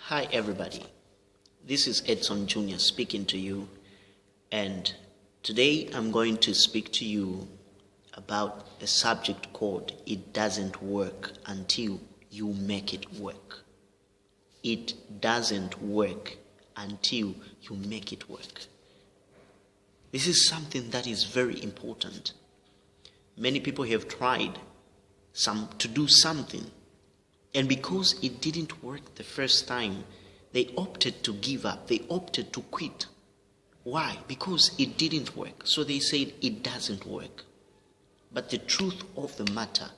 Hi everybody, this is Edson Jr. speaking to you, and today I'm going to speak to you about a subject called "It doesn't work until you make it work." It doesn't work until you make it work. This is something that is very important. Many people have tried to do something, and because it didn't work the first time, they opted to give up. They opted to quit. Why? Because it didn't work. So they said it doesn't work. But the truth of the matter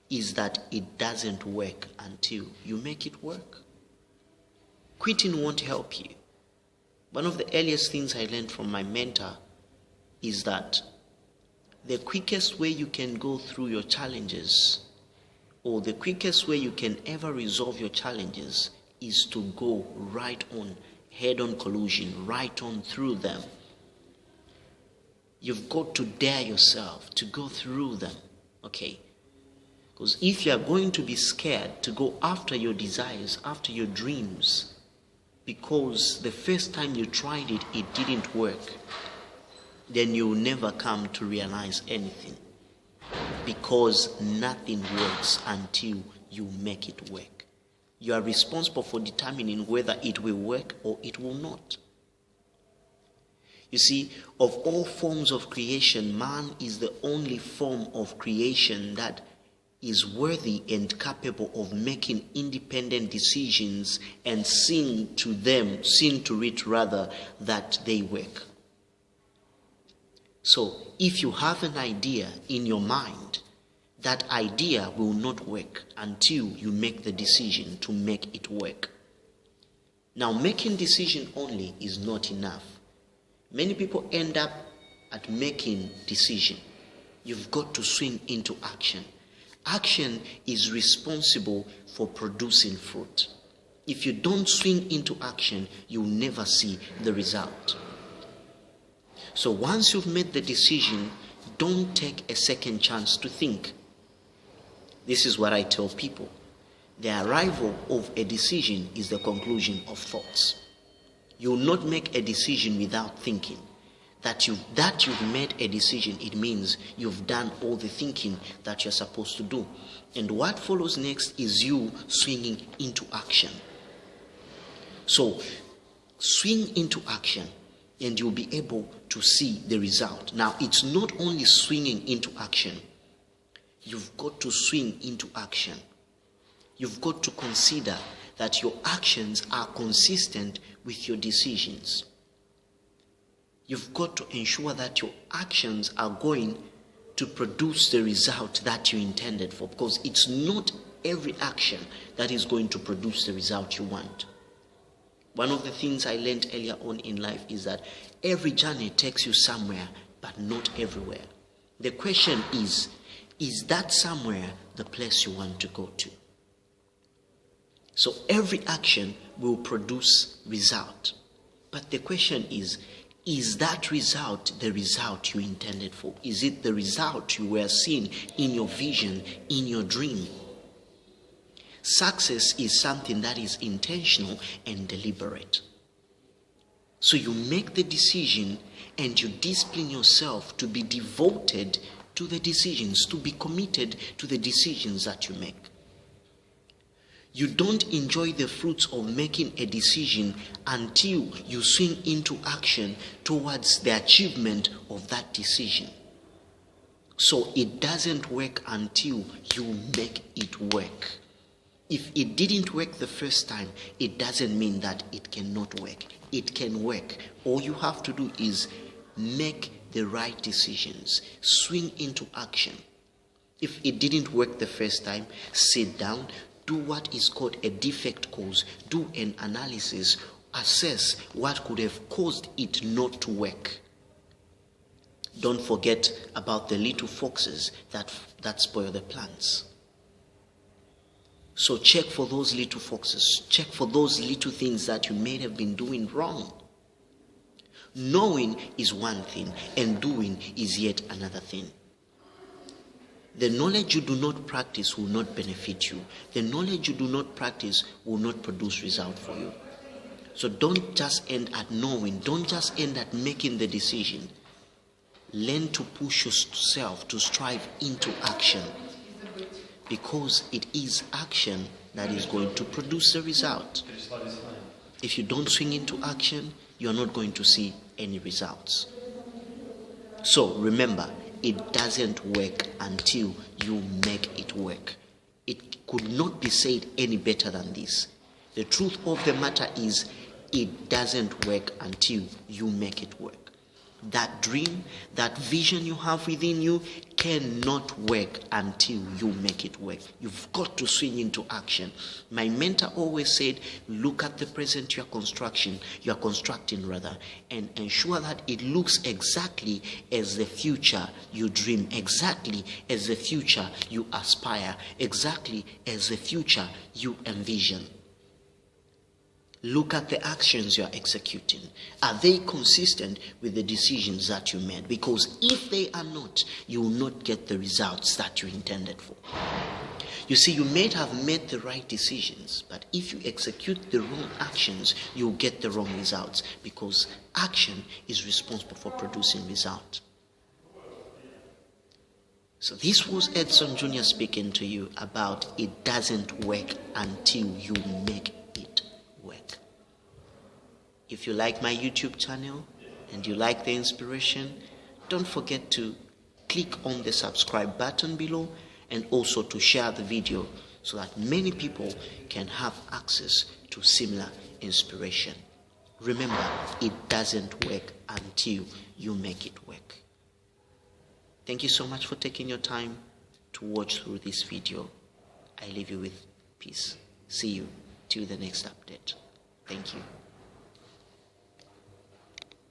is that it doesn't work until you make it work. Quitting won't help you. One of the earliest things I learned from my mentor is that the quickest way you can go through your challenges, or the quickest way you can ever resolve your challenges, is to go right on, head-on collision, right on through them. You've got to dare yourself to go through them, okay? Because if you are going to be scared to go after your desires, after your dreams, because the first time you tried it, it didn't work, then you'll never come to realize anything. Because nothing works until you make it work. You are responsible for determining whether it will work or it will not. You see, of all forms of creation, man is the only form of creation that is worthy and capable of making independent decisions and seeing to it that they work. So, if you have an idea in your mind, that idea will not work until you make the decision to make it work. Now, making decision only is not enough. Many people end up at making decision. You've got to swing into action. Action is responsible for producing fruit. If you don't swing into action, you'll never see the result. So once you've made the decision, don't take a second chance to think. This is what I tell people. The arrival of a decision is the conclusion of thoughts. You will not make a decision without thinking. That you've made a decision, it means you've done all the thinking that you're supposed to do. And what follows next is you swinging into action. So, swing into action, and you'll be able to see the result. Now, it's not only swinging into action. You've got to swing into action. You've got to consider that your actions are consistent with your decisions. You've got to ensure that your actions are going to produce the result that you intended for, because it's not every action that is going to produce the result you want. One of the things I learned earlier on in life is that every journey takes you somewhere, but not everywhere. The question is that somewhere the place you want to go to? So every action will produce result. But the question is that result the result you intended for? Is it the result you were seeing in your vision, in your dream? Success is something that is intentional and deliberate. So you make the decision and you discipline yourself to be devoted to the decisions, to be committed to the decisions that you make. You don't enjoy the fruits of making a decision until you swing into action towards the achievement of that decision. So it doesn't work until you make it work. If it didn't work the first time, it doesn't mean that it cannot work. It can work. All you have to do is make the right decisions. Swing into action. If it didn't work the first time, sit down, do what is called a defect cause, do an analysis, assess what could have caused it not to work. Don't forget about the little foxes that spoil the plants. So check for those little foxes. Check for those little things that you may have been doing wrong. Knowing is one thing, and doing is yet another thing. The knowledge you do not practice will not benefit you. The knowledge you do not practice will not produce result for you. So don't just end at knowing. Don't just end at making the decision. Learn to push yourself to strive into action, because it is action that is going to produce the result. If you don't swing into action, you are not going to see any results. So remember, it doesn't work until you make it work. It could not be said any better than this. The truth of the matter is, it doesn't work until you make it work. That dream, that vision you have within you cannot work until you make it work. You've got to swing into action. My mentor always said, look at the present you are constructing, and ensure that it looks exactly as the future you dream, exactly as the future you aspire, exactly as the future you envision. Look at the actions you are executing. Are they consistent with the decisions that you made? Because if they are not, you will not get the results that you intended for. You see, you may have made the right decisions, but if you execute the wrong actions, you will get the wrong results, because action is responsible for producing result. So this was Edson Jr. speaking to you about it doesn't work until you make it work. If you like my YouTube channel and you like the inspiration, don't forget to click on the subscribe button below, and also to share the video so that many people can have access to similar inspiration. Remember, it doesn't work until you make it work. Thank you so much for taking your time to watch through this video. I leave you with peace. See you till the next update. Thank you.